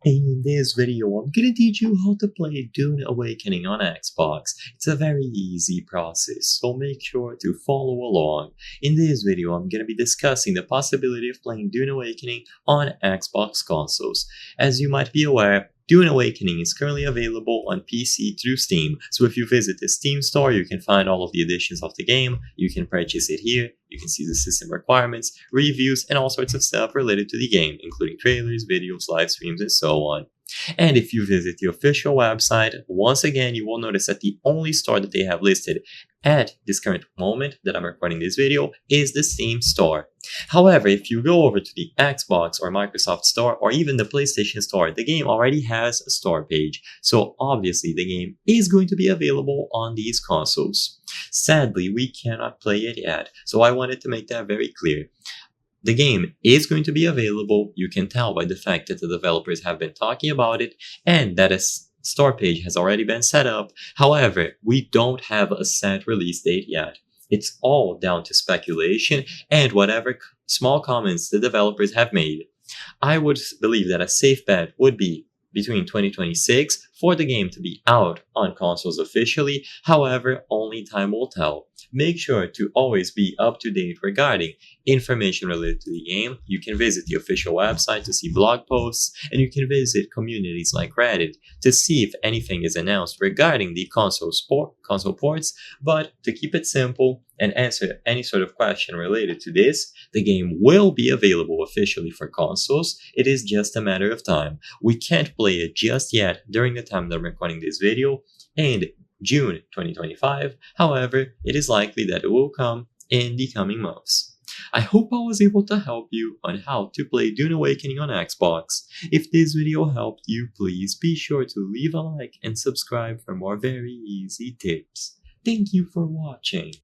In this video, I'm gonna teach you how to play Dune Awakening on Xbox. It's a very easy process, so make sure to follow along. In this video, I'm gonna be discussing the possibility of playing Dune Awakening on Xbox consoles. As you might be aware, Dune Awakening is currently available on PC through Steam, so if you visit the Steam store, you can find all of the editions of the game, you can purchase it here, you can see the system requirements, reviews, and all sorts of stuff related to the game, including trailers, videos, live streams, and so on. And if you visit the official website, once again, you will notice that the only store that they have listed at this current moment that I'm recording this video is the Steam store. However, if you go over to the Xbox or Microsoft store or even the PlayStation store, the game already has a store page. So obviously the game is going to be available on these consoles. Sadly, we cannot play it yet, so I wanted to make that very clear. The game is going to be available, you can tell by the fact that the developers have been talking about it and that a store page has already been set up. However, we don't have a set release date yet. It's all down to speculation and whatever small comments the developers have made. I would believe that a safe bet would be between 2026 for the game to be out on consoles officially. However, only time will tell. Make sure to always be up to date regarding information related to the game. You can visit the official website to see blog posts, and you can visit communities like Reddit to see if anything is announced regarding the console ports. But to keep it simple and answer any sort of question related to this, the game will be available officially for consoles. It is just a matter of time. We can't play it just yet during the time that I'm recording this video, and June 2025. However, it is likely that it will come in the coming months. I hope I was able to help you on how to play Dune Awakening on Xbox. If this video helped you, please be sure to leave a like and subscribe for more very easy tips. Thank you for watching.